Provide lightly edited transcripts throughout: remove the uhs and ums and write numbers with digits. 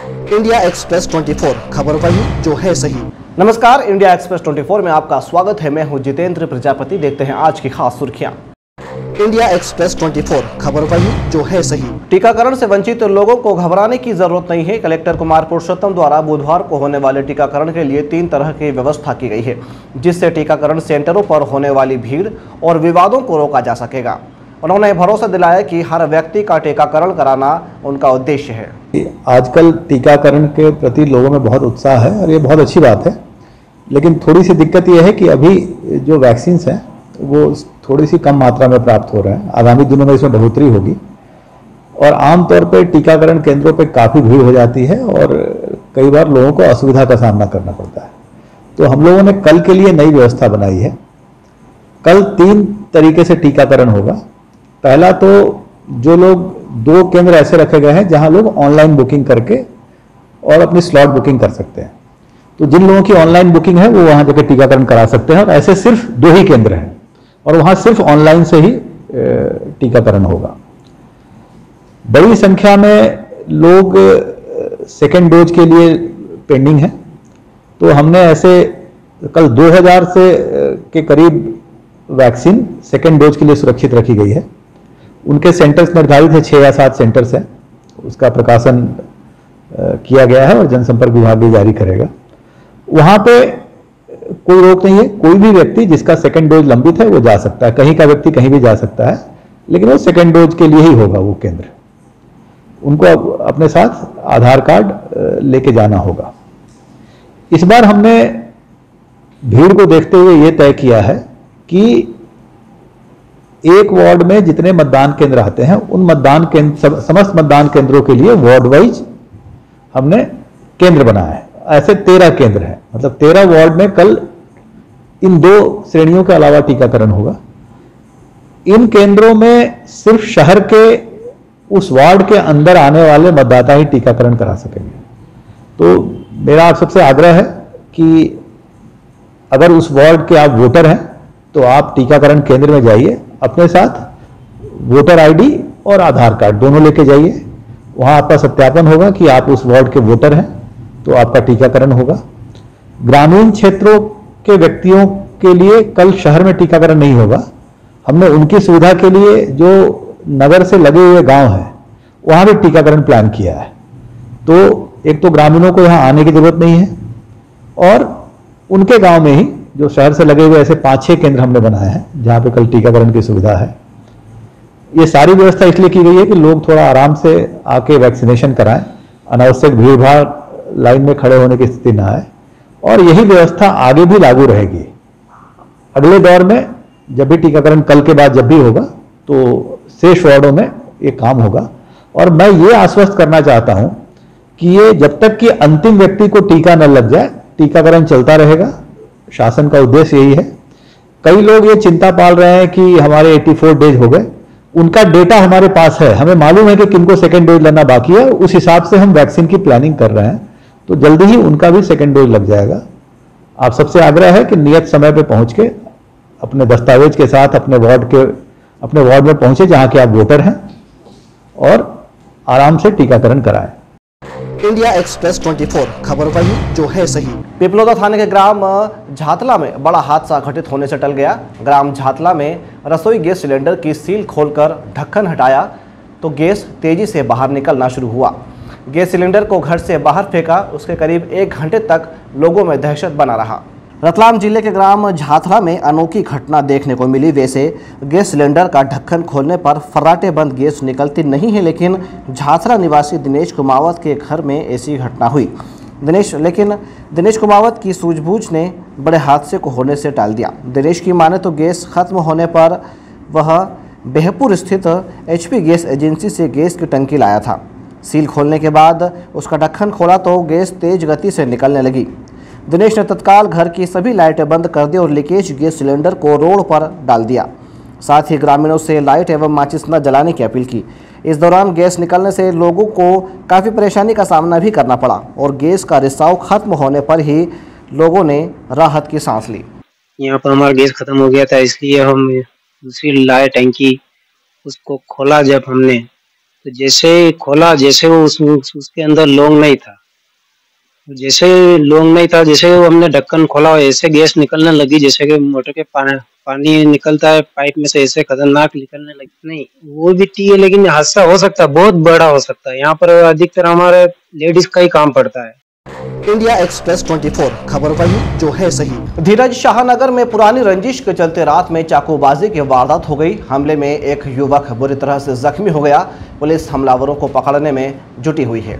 India express 24 खबर वही जो है सही। नमस्कार, इंडिया एक्सप्रेस 24 में आपका स्वागत है। मैं हूं जितेंद्र प्रजापति। देखते हैं आज की खास सुर्खियां। इंडिया एक्सप्रेस 24 खबर वही जो है सही। टीकाकरण से वंचित लोगों को घबराने की जरूरत नहीं है। कलेक्टर कुमार पुरुषोत्तम द्वारा बुधवार को होने वाले टीकाकरण के लिए 3 तरह की व्यवस्था की गई है, जिससे टीकाकरण सेंटरों पर होने वाली भीड़ और विवादों को रोका जा सकेगा। उन्होंने भरोसा दिलाया कि हर व्यक्ति का टीकाकरण कराना उनका उद्देश्य है। आजकल टीकाकरण के प्रति लोगों में बहुत उत्साह है और ये बहुत अच्छी बात है, लेकिन थोड़ी सी दिक्कत ये है कि अभी जो वैक्सीन्स हैं वो थोड़ी सी कम मात्रा में प्राप्त हो रहे हैं। आगामी दिनों में इसमें बढ़ोतरी होगी और आमतौर पर टीकाकरण केंद्रों पर काफ़ी भीड़ हो जाती है और कई बार लोगों को असुविधा का सामना करना पड़ता है। तो हम लोगों ने कल के लिए नई व्यवस्था बनाई है। कल 3 तरीके से टीकाकरण होगा। पहला तो जो लोग 2 केंद्र ऐसे रखे गए हैं जहां लोग ऑनलाइन बुकिंग करके और अपनी स्लॉट बुकिंग कर सकते हैं। तो जिन लोगों की ऑनलाइन बुकिंग है वो वहां जाकर टीकाकरण करा सकते हैं और ऐसे सिर्फ 2 ही केंद्र हैं और वहां सिर्फ ऑनलाइन से ही टीकाकरण होगा। बड़ी संख्या में लोग सेकेंड डोज के लिए पेंडिंग है, तो हमने ऐसे कल 2000 से के करीब वैक्सीन सेकेंड डोज के लिए सुरक्षित रखी गई है। उनके सेंटर्स निर्धारित है, 6 या 7 सेंटर्स हैं। उसका प्रकाशन किया गया है और जनसंपर्क विभाग भी जारी करेगा। वहां पे कोई रोक नहीं है। कोई भी व्यक्ति जिसका सेकेंड डोज लंबित है वो जा सकता है। कहीं का व्यक्ति कहीं भी जा सकता है, लेकिन वो सेकेंड डोज के लिए ही होगा वो केंद्र। उनको अपने साथ आधार कार्ड लेके जाना होगा। इस बार हमने भीड़ को देखते हुए ये तय किया है कि एक वार्ड में जितने मतदान केंद्र आते हैं उन मतदान केंद्र, समस्त मतदान केंद्रों के लिए वार्ड वाइज हमने केंद्र बनाया है। ऐसे 13 केंद्र हैं, मतलब 13 वार्ड में कल इन 2 श्रेणियों के अलावा टीकाकरण होगा। इन केंद्रों में सिर्फ शहर के उस वार्ड के अंदर आने वाले मतदाता ही टीकाकरण करा सकेंगे। तो मेरा आप सबसे आग्रह है कि अगर उस वार्ड के आप वोटर हैं तो आप टीकाकरण केंद्र में जाइए, अपने साथ वोटर आईडी और आधार कार्ड दोनों लेके जाइए। वहां आपका सत्यापन होगा कि आप उस वार्ड के वोटर हैं, तो आपका टीकाकरण होगा। ग्रामीण क्षेत्रों के व्यक्तियों के लिए कल शहर में टीकाकरण नहीं होगा। हमने उनकी सुविधा के लिए जो नगर से लगे हुए गांव हैं वहां भी टीकाकरण प्लान किया है। तो एक तो ग्रामीणों को यहां आने की जरूरत नहीं है और उनके गांव में ही जो शहर से लगे हुए ऐसे 5-6 केंद्र हमने बनाए हैं जहां पे कल टीकाकरण की सुविधा है। ये सारी व्यवस्था इसलिए की गई है कि लोग थोड़ा आराम से आके वैक्सीनेशन कराएं, अनावश्यक भीड़-भाड़ लाइन में खड़े होने की स्थिति ना आए और यही व्यवस्था आगे भी लागू रहेगी। अगले दौर में जब भी टीकाकरण कल के बाद जब भी होगा तो शेष वार्डों में ये काम होगा। और मैं ये आश्वस्त करना चाहता हूं कि ये जब तक कि अंतिम व्यक्ति को टीका न लग जाए टीकाकरण चलता रहेगा। शासन का उद्देश्य यही है। कई लोग ये चिंता पाल रहे हैं कि हमारे 84 डेज हो गए। उनका डेटा हमारे पास है, हमें मालूम है कि किनको सेकेंड डोज लेना बाकी है। उस हिसाब से हम वैक्सीन की प्लानिंग कर रहे हैं, तो जल्दी ही उनका भी सेकेंड डोज लग जाएगा। आप सबसे आग्रह है कि नियत समय पर पहुंच के अपने दस्तावेज के साथ अपने वार्ड में पहुंचे जहां के आप वोटर हैं और आराम से टीकाकरण कराएं। इंडिया एक्सप्रेस 24 खबर वही जो है सही। पिपलोदा थाने के ग्राम झातला में बड़ा हादसा घटित होने से टल गया। ग्राम झातला में रसोई गैस सिलेंडर की सील खोलकर ढक्कन हटाया तो गैस तेजी से बाहर निकलना शुरू हुआ। गैस सिलेंडर को घर से बाहर फेंका। उसके करीब 1 घंटे तक लोगों में दहशत बना रहा। रतलाम जिले के ग्राम झाथला में अनोखी घटना देखने को मिली। वैसे गैस सिलेंडर का ढक्कन खोलने पर फर्राटे बंद गैस निकलती नहीं है, लेकिन झाथला निवासी दिनेश कुमावत के घर में ऐसी घटना हुई। दिनेश कुमावत की सूझबूझ ने बड़े हादसे को होने से टाल दिया। दिनेश की माने तो गैस खत्म होने पर वह बेहपुर स्थित HP गैस एजेंसी से गैस की टंकी लाया था। सील खोलने के बाद उसका ढक्कन खोला तो गैस तेज गति से निकलने लगी। दिनेश ने तत्काल घर की सभी लाइटें बंद कर दी और लीकेज गैस सिलेंडर को रोड पर डाल दिया। साथ ही ग्रामीणों से लाइट एवं माचिस न जलाने की अपील की। इस दौरान गैस निकलने से लोगों को काफ़ी परेशानी का सामना भी करना पड़ा और गैस का रिसाव खत्म होने पर ही लोगों ने राहत की सांस ली। यहाँ पर हमारा गैस खत्म हो गया था, इसलिए हम दूसरी लाए टंकी उसको खोला। जब हमने तो जैसे खोला, जैसे वो उसके अंदर लोग नहीं था, जैसे लॉन्ग नहीं था, जैसे वो हमने ढक्कन खोला और ऐसे गैस निकलने लगी, जैसे कि मोटर के पानी निकलता है पाइप में से, ऐसे खतरनाक निकलने लगी। नहीं, वो भी ठीक है, लेकिन हादसा हो सकता है, बहुत बड़ा हो सकता है। यहाँ पर अधिकतर हमारे लेडीज का ही काम पड़ता है। इंडिया एक्सप्रेस 24 खबर वही जो है सही। धीरज शाहनगर में पुरानी रंजिश के चलते रात में चाकूबाजी की वारदात हो गई। हमले में एक युवक बुरी तरह से जख्मी हो गया। पुलिस हमलावरों को पकड़ने में जुटी हुई है।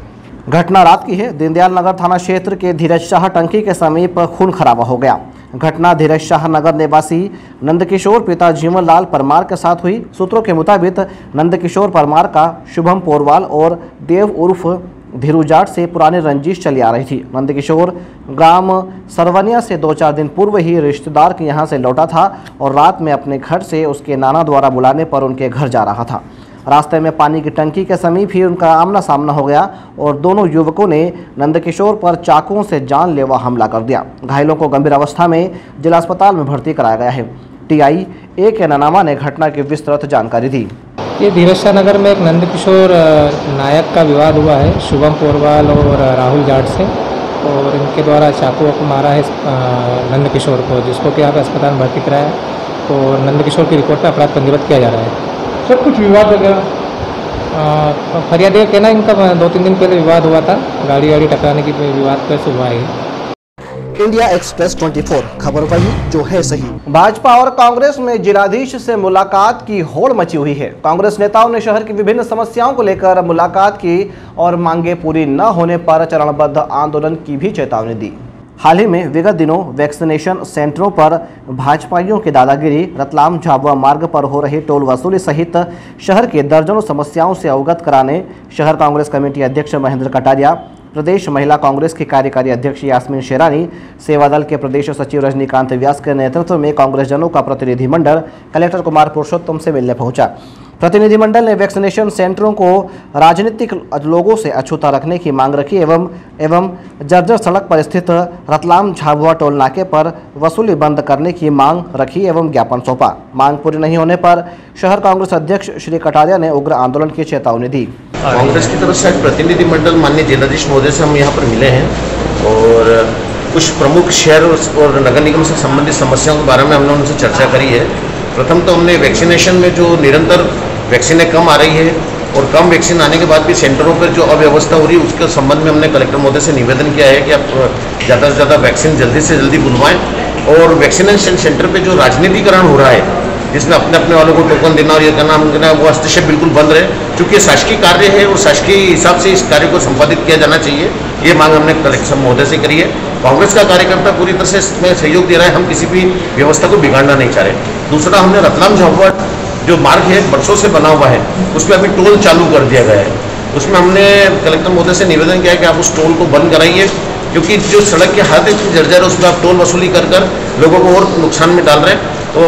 घटना रात की है। दीनदयाल नगर थाना क्षेत्र के धीरज शाह टंकी के समीप खून खराबा हो गया। घटना धीरज शाह नगर निवासी नंदकिशोर पिता जीवन लाल परमार के साथ हुई। सूत्रों के मुताबिक नंदकिशोर परमार का शुभम पोरवाल और देव उर्फ धीरू जाट से पुरानी रंजिश चली आ रही थी। नंदकिशोर ग्राम सरवनिया से 2-4 दिन पूर्व ही रिश्तेदार के यहाँ से लौटा था और रात में अपने घर से उसके नाना द्वारा बुलाने पर उनके घर जा रहा था। रास्ते में पानी की टंकी के समीप ही उनका आमना सामना हो गया और दोनों युवकों ने नंदकिशोर पर चाकुओं से जानलेवा हमला कर दिया। घायलों को गंभीर अवस्था में जिला अस्पताल में भर्ती कराया गया है। टीआई ए के ननामा ने घटना की विस्तृत जानकारी दी। ये धीरज शाह नगर में एक नंदकिशोर नायक का विवाद हुआ है शुभम पोरवाल और राहुल जाट से, और इनके द्वारा चाकू को मारा है नंदकिशोर को, जिसको कि यहाँ पे अस्पताल में भर्ती कराया है और नंदकिशोर की रिपोर्ट में अपराध पंजीबद्ध किया जा रहा है। सर कुछ विवाद वगैरह फरियादी का कहना है इनका 2-3 दिन पहले विवाद हुआ था, गाड़ी टकराने की विवाद कैसे हुआ है। इंडिया एक्सप्रेस 24 खबर वही जो है सही। भाजपा और कांग्रेस में जिलाधीश से मुलाकात की होड़ मची हुई है। कांग्रेस नेताओं ने शहर की विभिन्न समस्याओं को लेकर मुलाकात की और मांगे पूरी न होने पर चरणबद्ध आंदोलन की भी चेतावनी दी। हाल ही में विगत दिनों वैक्सीनेशन सेंटरों पर भाजपाइयों की दादागिरी, रतलाम झाबुआ मार्ग पर हो रही टोल वसूली सहित शहर के दर्जनों समस्याओं से अवगत कराने शहर कांग्रेस कमेटी अध्यक्ष महेंद्र कटारिया, प्रदेश महिला कांग्रेस की कार्यकारी अध्यक्ष यास्मीन शेरानी, सेवादल के प्रदेश सचिव रजनीकांत व्यास के नेतृत्व में कांग्रेसजनों का प्रतिनिधिमंडल कलेक्टर कुमार पुरुषोत्तम से मिलने पहुंचा। प्रतिनिधिमंडल ने वैक्सीनेशन सेंटरों को राजनीतिक लोगों से अछूता रखने की मांग रखी एवं जर्जर सड़क पर स्थित रतलाम झाबुआ टोल नाके पर वसूली बंद करने की मांग रखी एवं ज्ञापन सौंपा। मांग पूरी नहीं होने पर शहर कांग्रेस अध्यक्ष श्री कटारिया ने उग्र आंदोलन की चेतावनी दी। कांग्रेस की तरफ से प्रतिनिधिमंडल माननीय जिलाधीश महोदय से हम यहाँ पर मिले हैं और कुछ प्रमुख शहर और नगर निगम से संबंधित समस्याओं के बारे में हमने उनसे चर्चा करी है। प्रथम तो हमने वैक्सीनेशन में जो निरंतर वैक्सीनें कम आ रही है और कम वैक्सीन आने के बाद भी सेंटरों पर जो अव्यवस्था हो रही है उसके संबंध में हमने कलेक्टर महोदय से निवेदन किया है कि आप ज़्यादा से ज़्यादा वैक्सीन जल्दी से जल्दी बुलवाएं। और वैक्सीनेशन सेंटर पे जो राजनीतिकरण हो रहा है, जिसमें अपने अपने वालों को टोकन देना और ये करना, वो हस्तक्षेप बिल्कुल बंद रहे, क्योंकि शासकीय कार्य है और शासकीय हिसाब से इस कार्य को संपादित किया जाना चाहिए। ये मांग हमने कलेक्टर महोदय से करी है। कांग्रेस का कार्यकर्ता पूरी तरह से इसमें सहयोग दे रहा है, हम किसी भी व्यवस्था को बिगाड़ना नहीं चाह रहे। दूसरा, हमने रतलाम झाबुआ जो मार्ग है बरसों से बना हुआ है, उसमें अभी टोल चालू कर दिया गया है। उसमें हमने कलेक्टर महोदय से निवेदन किया है कि आप उस टोल को बंद कराइए, क्योंकि जो सड़क की हालत इतनी जर्जर है उसमें आप टोल वसूली कर लोगों को और नुकसान में डाल रहे हैं। तो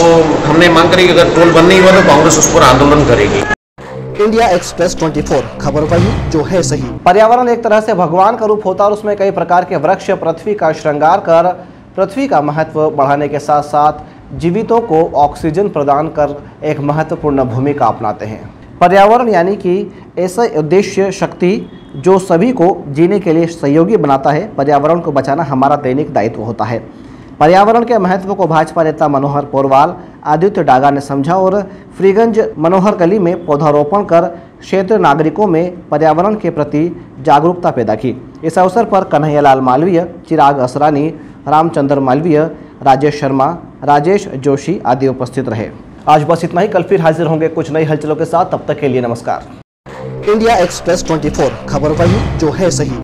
हमने मांग करी कि अगर टोल बंद नहीं हुआ तो कांग्रेस उस पर आंदोलन करेगी। इंडिया एक्सप्रेस 24 खबर वही जो है सही। पर्यावरण एक तरह से भगवान का रूप होता है और उसमें कई प्रकार के वृक्ष पृथ्वी का श्रृंगार कर पृथ्वी का महत्व बढ़ाने के साथ साथ जीवितों को ऑक्सीजन प्रदान कर एक महत्वपूर्ण भूमिका अपनाते हैं। पर्यावरण यानी कि ऐसा उद्देश्य शक्ति जो सभी को जीने के लिए सहयोगी बनाता है। पर्यावरण को बचाना हमारा दैनिक दायित्व होता है। पर्यावरण के महत्व को भाजपा नेता मनोहर पोरवाल, आदित्य डागा ने समझा और फ्रीगंज मनोहर गली में पौधारोपण कर क्षेत्र नागरिकों में पर्यावरण के प्रति जागरूकता पैदा की। इस अवसर पर कन्हैयालाल मालवीय, चिराग असरानी, रामचंद्र मालवीय, राजेश शर्मा, राजेश जोशी आदि उपस्थित रहे। आज बस इतना ही। कल फिर हाजिर होंगे कुछ नई हलचलों के साथ। तब तक के लिए नमस्कार। इंडिया एक्सप्रेस 24 खबर वही जो है सही।